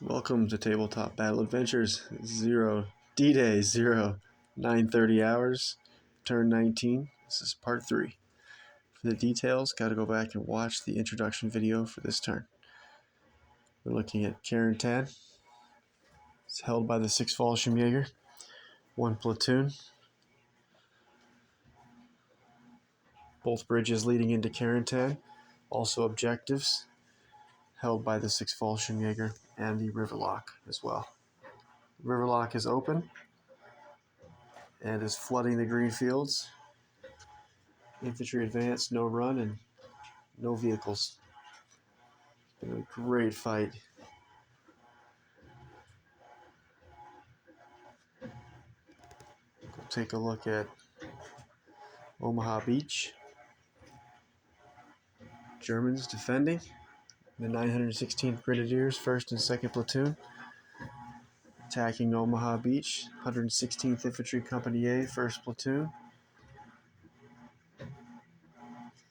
Welcome to Tabletop Battle Adventures DDay 0930 hours, Turn 19. This is part 3. For the details, gotta go back and watch the introduction video for this turn. We're looking at Turn19. It's held by the 6th Fallschirmjäger, 1 platoon. Both bridges leading into Turn19, also objectives, held by the 6th Fallschirmjäger and the river lock as well. The river lock is open and is flooding the green fields. Infantry advance, no run, and no vehicles. It's been a great fight. We'll take a look at Omaha Beach. Germans defending. The 916th Grenadiers, 1st and 2nd Platoon, attacking Omaha Beach. 116th Infantry Company A, 1st Platoon.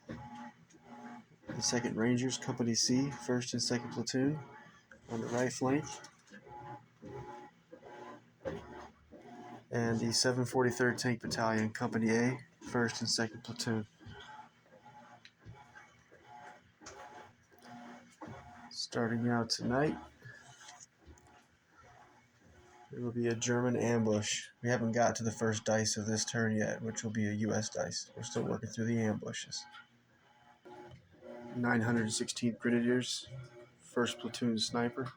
The 2nd Rangers Company C, 1st and 2nd Platoon, on the right flank. And the 743rd Tank Battalion Company A, 1st and 2nd Platoon. Starting out tonight, there will be a German ambush. We haven't got to the first dice of this turn yet, which will be a US dice. We're still working through the ambushes. 916th Grenadiers, 1st Platoon Sniper.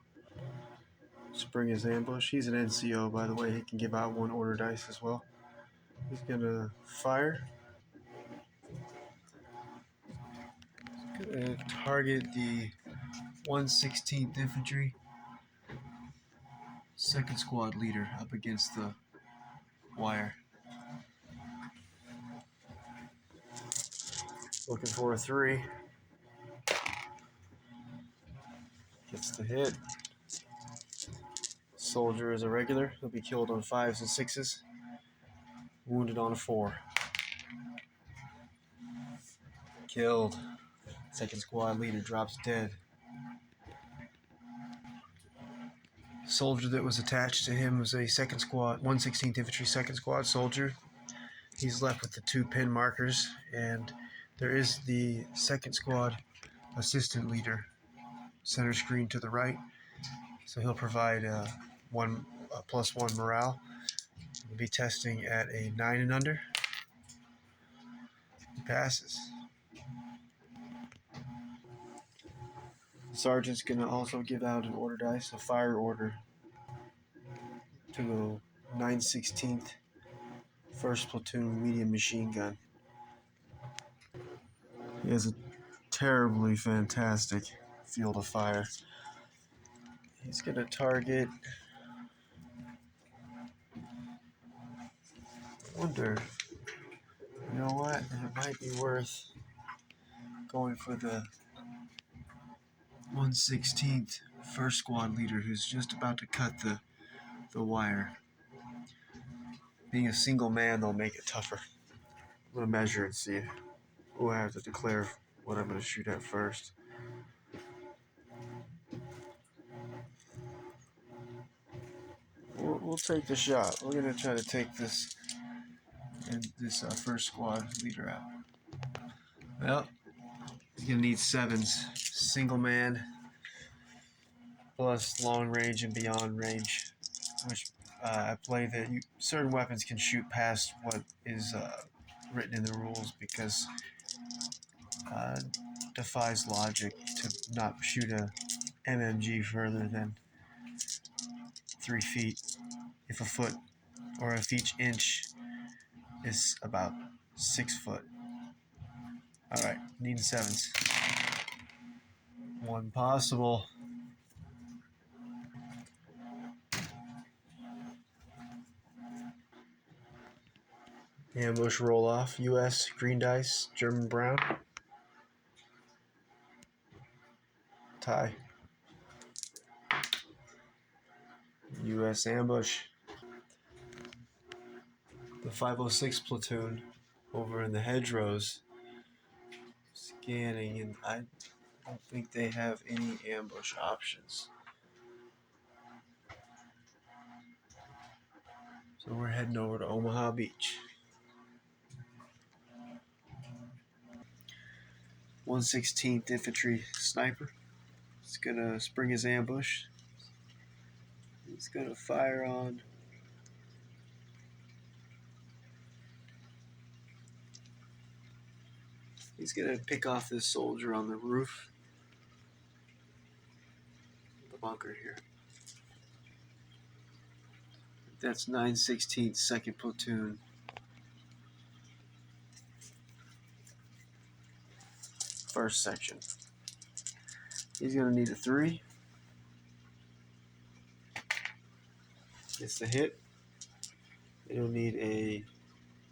Spring his ambush. He's an NCO, by the way. He can give out 1 order dice as well. He's going to fire. He's going to target the 116th Infantry, 2nd Squad leader up against the wire. Looking for a 3. Gets the hit. Soldier is a regular. He'll be killed on 5s and 6s. Wounded on a 4. Killed. 2nd Squad leader drops dead. Soldier that was attached to him was a 2nd Squad, 116th Infantry 2nd Squad soldier. He's left with the 2 pin markers, and there is the 2nd Squad assistant leader, center screen to the right. So he'll provide +1 morale. We'll be testing at a 9 and under. He passes. The sergeant's going to also give out an order dice, a fire order, to the 916th 1st Platoon medium machine gun. He has a terribly fantastic field of fire. He's going to target, I wonder, you know what, it might be worth going for the 116th 1st Squad leader who's just about to cut the wire. Being a single man, they'll make it tougher. I'm going to measure and see who I have to declare what I'm going to shoot at first. We'll take the shot. We're going to try to take this 1st Squad leader out. Well, he's going to need 7s. Single man plus long range and beyond range, which I play that certain weapons can shoot past what is written in the rules because defies logic to not shoot a MMG further than 3 feet if a foot, or if each inch is about 6 foot. Alright, needing 7s. 1 possible. Ambush roll off. US green dice, German brown. Tie. US ambush. The 506 platoon over in the hedgerows scanning, and I don't think they have any ambush options. So we're heading over to Omaha Beach. 116th Infantry Sniper. He's gonna spring his ambush. He's gonna fire on. He's gonna pick off this soldier on the roof. The bunker here. That's 916th 2nd Platoon. First section. He's gonna need a 3. Gets the hit. He'll need a.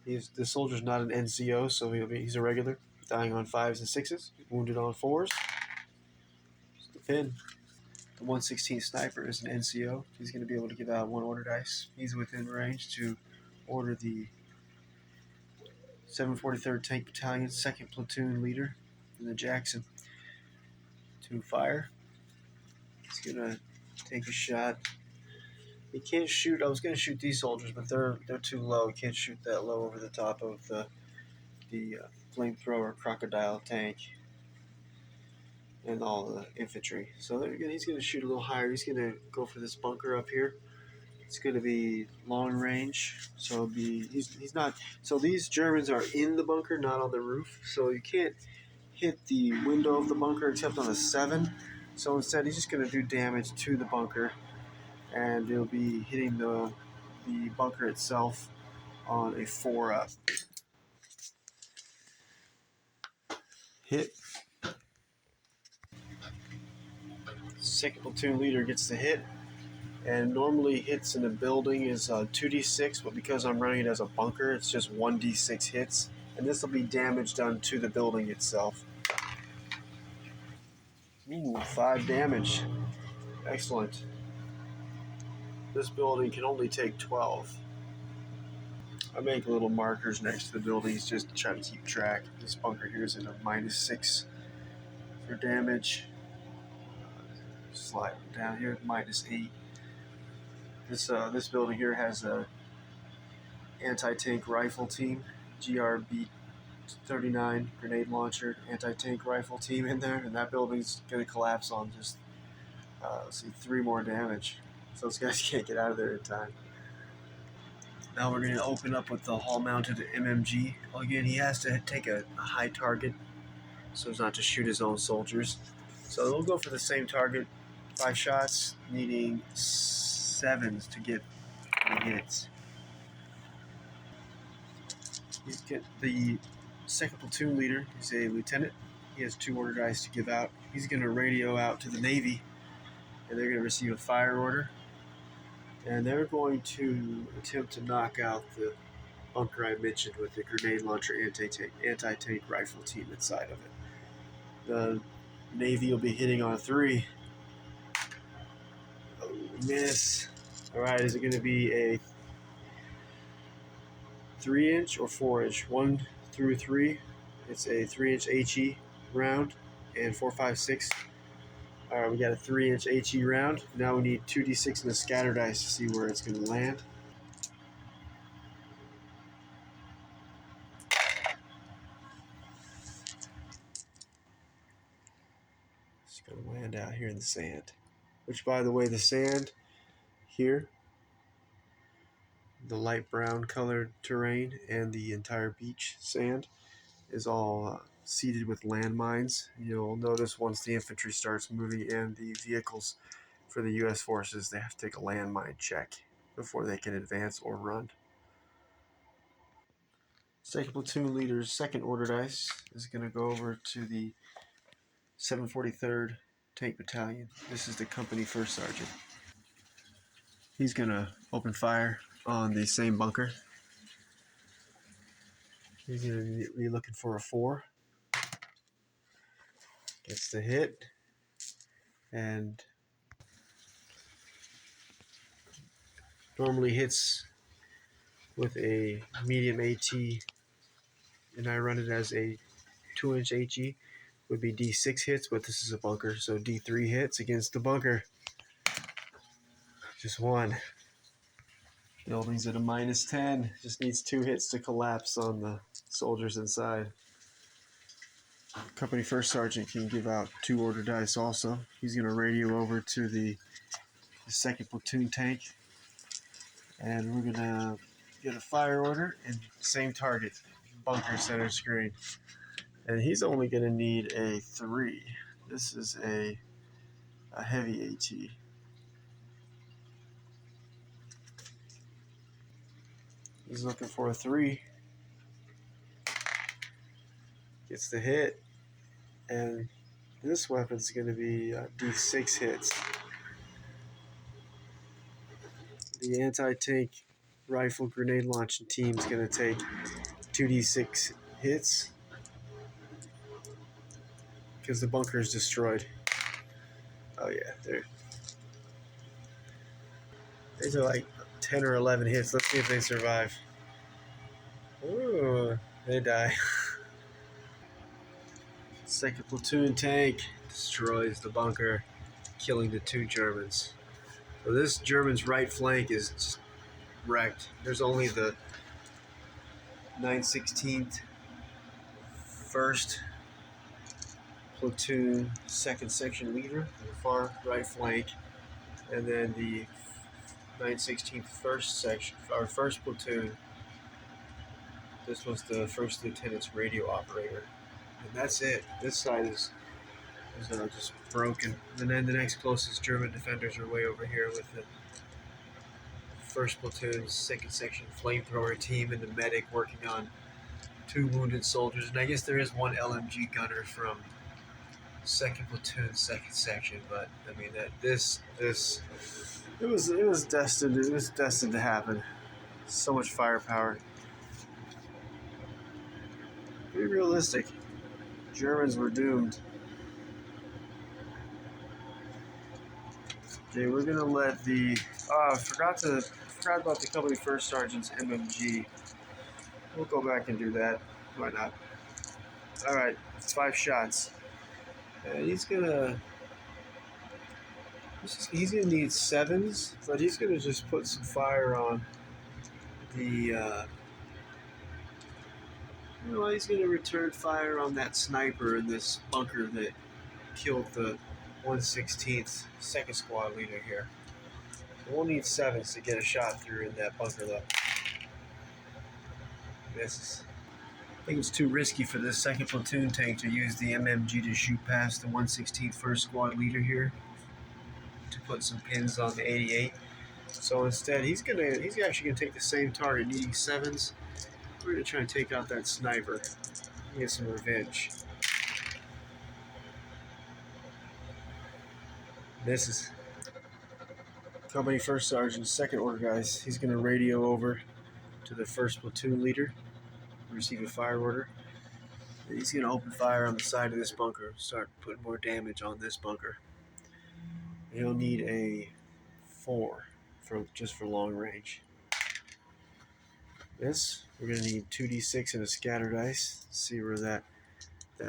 The soldier's not an NCO, so he's a regular, dying on 5s and 6s, wounded on 4s. Just the pin. The 116th Sniper is an NCO. He's going to be able to give out 1 order dice. He's within range to order the 743rd Tank Battalion, 2nd Platoon leader in the Jackson to fire. He's going to take a shot. He can't shoot. I was going to shoot these soldiers, but they're too low. He can't shoot that low over the top of the flamethrower crocodile tank and all the infantry. So he's going to shoot a little higher. He's going to go for this bunker up here. It's going to be long range. So he's not. So these Germans are in the bunker, not on the roof. So you can't hit the window of the bunker except on a 7. So instead, he's just going to do damage to the bunker, and it'll be hitting the bunker itself on a 4-up. Hit. 2nd Platoon leader gets the hit, and normally hits in a building is 2d6, but because I'm running it as a bunker, it's just 1d6 hits, and this will be damage done to the building itself. Ooh, 5 damage. Excellent. This building can only take 12. I make little markers next to the buildings just to try to keep track. This bunker here is at a -6 for damage. Slide down here, -8. This building here has a anti-tank rifle team, GRB 39 grenade launcher anti-tank rifle team in there, and that building's going to collapse on just 3 more damage. So those guys can't get out of there in time. Now we're going to open up with the hall-mounted MMG. Again, he has to take a high target so as not to shoot his own soldiers. So we'll go for the same target, 5 shots, needing 7s to get the hits. He's the 2nd Platoon leader. He's a lieutenant. He has 2 order dice to give out. He's going to radio out to the Navy, and they're going to receive a fire order. And they're going to attempt to knock out the bunker I mentioned with the grenade launcher anti-tank rifle team inside of it. The Navy will be hitting on a 3. Oh, miss. All right, is it going to be a 3-inch or 4-inch? 1 through 3. It's a 3-inch HE round, and 4, 5, 6. All right, we got a 3-inch HE round. Now we need 2d6 and a scatter dice to see where it's going to land. It's going to land out here in the sand. Which, by the way, the sand here, the light brown colored terrain and the entire beach sand is all seeded with landmines. You'll notice once the infantry starts moving and the vehicles for the U.S. forces, they have to take a landmine check before they can advance or run. 2nd Platoon leader's 2nd order dice is going to go over to the 743rd Tank Battalion. This is the company 1st sergeant. He's going to open fire on the same bunker. He's going to be looking for a 4. Gets the hit. And normally hits with a medium AT, and I run it as a 2-inch HE. Would be D6 hits, but this is a bunker, so D3 hits against the bunker. Just 1. Building's at a -10. Just needs 2 hits to collapse on the soldiers inside. Company First Sergeant can give out 2 order dice also. He's going to radio over to the 2nd platoon tank. And we're going to get a fire order and same target, bunker center screen. And he's only going to need a 3. This is a heavy AT. He's looking for a 3. Gets the hit. And this weapon's going to be D6 hits. The anti-tank rifle grenade launching team is going to take 2d6 hits because the bunker is destroyed. Oh yeah, these are like 10 or 11 hits. Let's see if they survive. Ooh, they die. 2nd platoon tank destroys the bunker, killing the 2 Germans. So this German's right flank is just wrecked. There's only the 9/16th 1st platoon 2nd section leader on the far right flank, and then the 9/16th 1st section, or 1st platoon. This was the 1st lieutenant's radio operator, and that's it. This side is just broken. And then the next closest German defenders are way over here with the 1st platoon's 2nd section flamethrower team and the medic working on 2 wounded soldiers. And I guess there is 1 LMG gunner from 2nd platoon 2nd section, but I mean that it was destined to happen. So much firepower. Be realistic. Germans were doomed. Okay, we're gonna let the forgot about the company first sergeant's MMG. We'll go back and do that. Why not? All right, 5 shots. And he's gonna need 7s, but he's gonna just put some fire on the. He's gonna return fire on that sniper in this bunker that killed the 1/16th 2nd squad leader here. We'll need 7s to get a shot through in that bunker though. Misses. I think it's too risky for this 2nd platoon tank to use the MMG to shoot past the 1/16th 1st squad leader here to put some pins on the 88. So instead, he's actually gonna take the same target, needing 7s. We're gonna try and take out that sniper and get some revenge. Misses. Company First Sergeant, 2nd order guys. He's gonna radio over to the 1st platoon leader, receive a fire order. He's gonna open fire on the side of this bunker, start putting more damage on this bunker. He'll need a 4 for long range. This, we're gonna need 2d6 and a scatter dice. See where that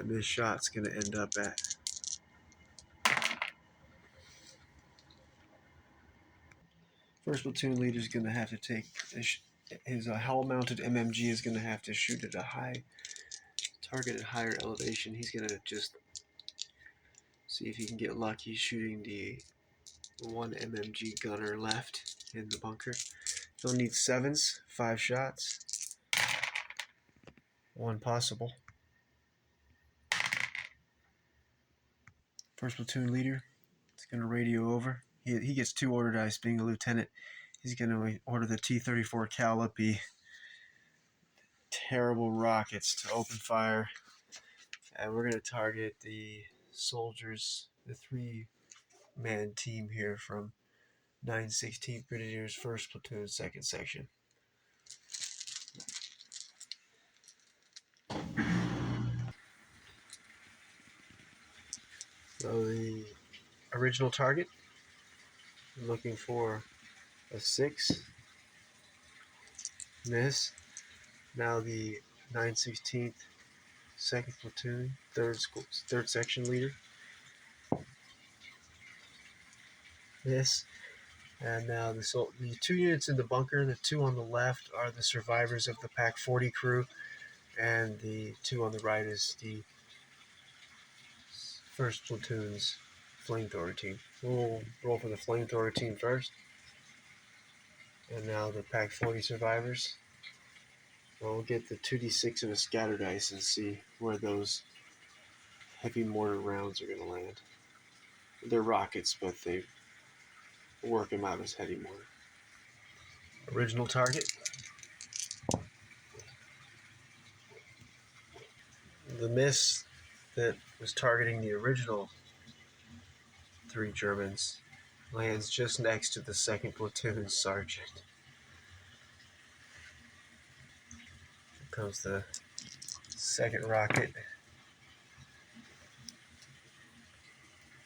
missed shot's gonna end up at. First platoon leader is gonna have to take his hull-mounted MMG is gonna have to shoot at a high target at higher elevation. He's gonna just see if he can get lucky shooting the 1 MMG gunner left in the bunker. He'll need 7s, 5 shots. 1 possible. First platoon leader is going to radio over. He gets 2 order dice being a lieutenant. He's going to order the T-34 Calliope terrible rockets to open fire. And we're going to target the soldiers, the 3-man team here from 9/16th Grenadiers 1st Platoon 2nd Section. So the original target, I'm looking for a 6. Miss. Now the 9/16th 2nd Platoon 3rd Section leader. Miss. And now the 2 units in the bunker, the 2 on the left are the survivors of the Pak-40 crew, and the 2 on the right is the 1st Platoon's flamethrower team. We'll roll for the flamethrower team first. And now the Pak-40 survivors. We'll get the 2d6 and a scatter dice and see where those heavy mortar rounds are going to land. They're rockets, but they work them out as heavy mortar. Original target. The miss that was targeting the original 3 Germans lands just next to the 2nd Platoon's sergeant. Here comes the 2nd rocket.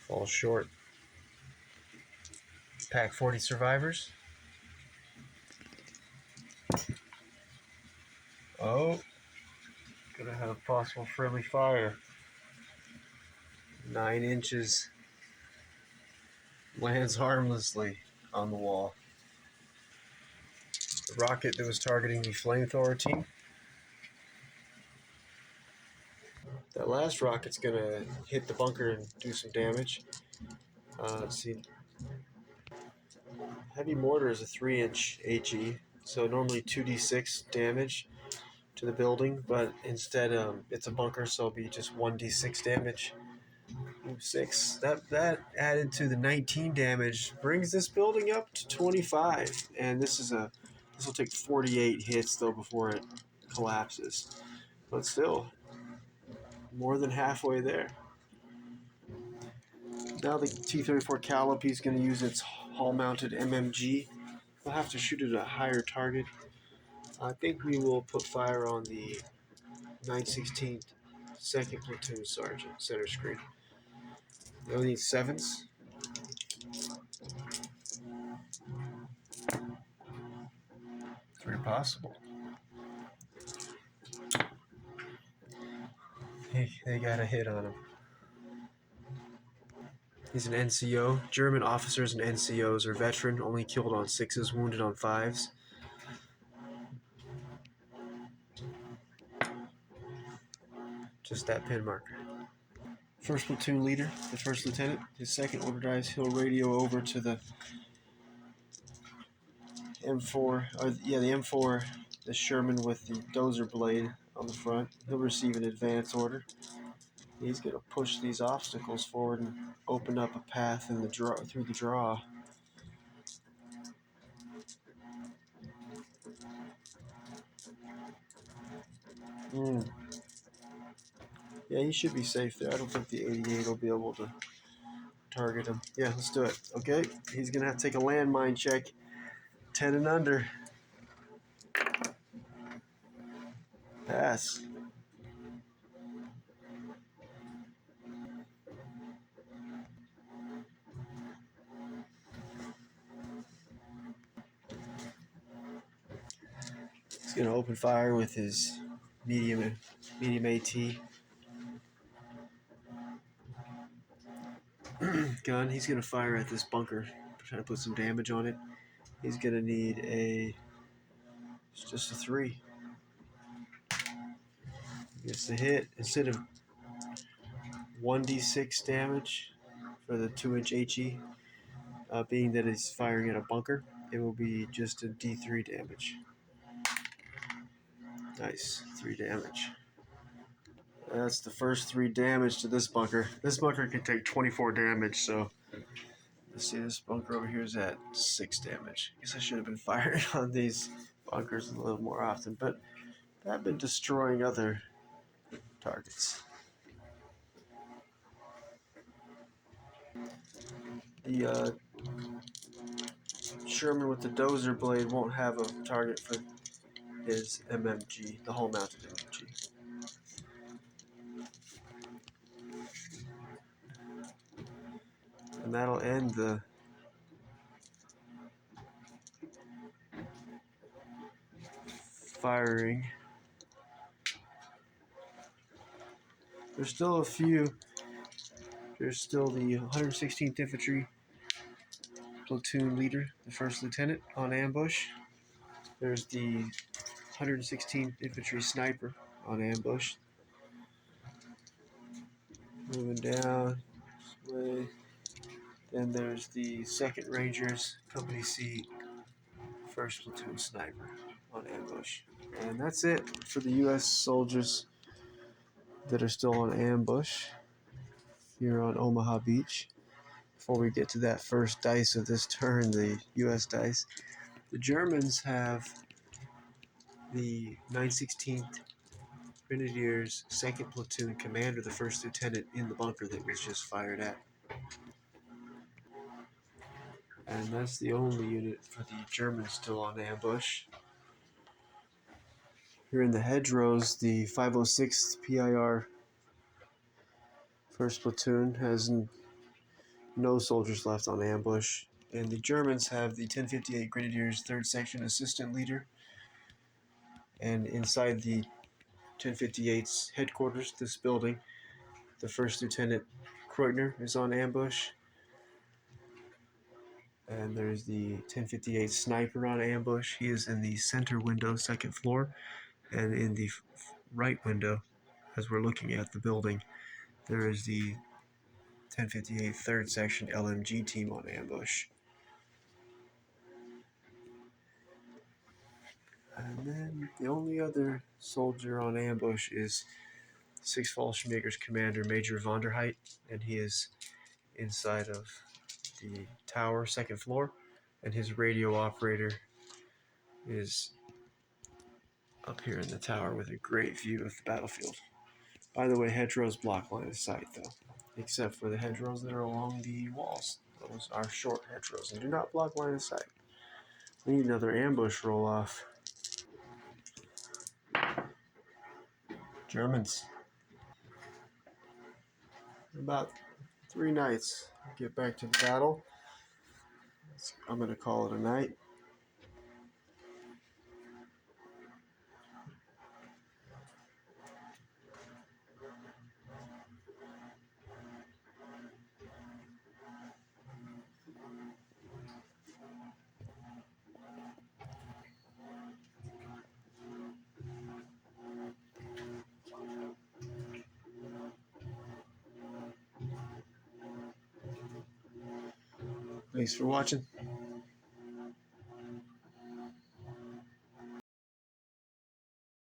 Falls short. Pak-40 survivors. Oh, gonna have possible friendly fire. 9 inches. Lands harmlessly on the wall. The rocket that was targeting the flamethrower team. That last rocket's gonna hit the bunker and do some damage. Let's see. Heavy mortar is a 3-inch HE, so normally 2d6 damage to the building, but instead it's a bunker, so it'll be just 1d6 damage. 6. That added to the 19 damage brings this building up to 25, and this will take 48 hits though before it collapses, but still more than halfway there. Now the T-34 Calliope is going to use its hull-mounted MMG. We'll have to shoot at a higher target. I think we will put fire on the 916th 2nd Platoon Sergeant center screen. They only need 7s. Very possible. They got a hit on him. He's an NCO. German officers and NCOs are veteran, only killed on 6s, wounded on 5s. Just that pin marker. 1st platoon leader, the 1st lieutenant, his 2nd order dies. He'll radio over to the M4, the M4, the Sherman with the dozer blade on the front. He'll receive an advance order. He's going to push these obstacles forward and open up a path in the through the draw. Yeah, he should be safe there. I don't think the 88 will be able to target him. Yeah, let's do it. Okay, he's going to have to take a landmine check. 10 and under. Pass. He's going to open fire with his medium AT gun. He's going to fire at this bunker, trying to put some damage on it. He's going to need just a 3. Gets the hit. Instead of 1d6 damage for the 2-inch HE, being that it's firing at a bunker, it will be just a D3 damage. Nice, 3 damage. That's the first 3 damage to this bunker. This bunker can take 24 damage, so let's see, this bunker over here is at 6 damage. I guess I should have been firing on these bunkers a little more often, but I've been destroying other targets. The Sherman with the dozer blade won't have a target for his MMG, the hull-mounted MMG. And that'll end the firing. There's still the 116th Infantry platoon leader, the first lieutenant, on ambush. There's the 116th Infantry Sniper on ambush. Moving down this way. Then there's the 2nd Rangers, Company C, 1st Platoon Sniper on ambush. And that's it for the U.S. soldiers that are still on ambush here on Omaha Beach. Before we get to that first dice of this turn, the U.S. dice, the Germans have the 916th Grenadiers 2nd Platoon Commander, the 1st Lieutenant, in the bunker that was just fired at. And that's the only unit for the Germans still on ambush. Here in the hedgerows, the 506th PIR 1st Platoon has no soldiers left on ambush. And the Germans have the 1058 Grenadiers 3rd Section Assistant Leader. And inside the 1058's headquarters, this building, the 1st Lieutenant Kreutner is on ambush. And there's the 1058 Sniper on ambush. He is in the center window, 2nd floor. And in the right window, as we're looking at the building, there is the 1058 3rd Section LMG team on ambush. And then the only other soldier on ambush is 6th Fallschirmjäger's commander, Major Vonderheit, and he is inside of the tower, 2nd floor, and his radio operator is up here in the tower with a great view of the battlefield. By the way, hedgerows block line of sight, though, except for the hedgerows that are along the walls. Those are short hedgerows and do not block line of sight. We need another ambush roll-off. Germans. About 3 nights. Get back to the battle. I'm going to call it a night. Thanks for watching.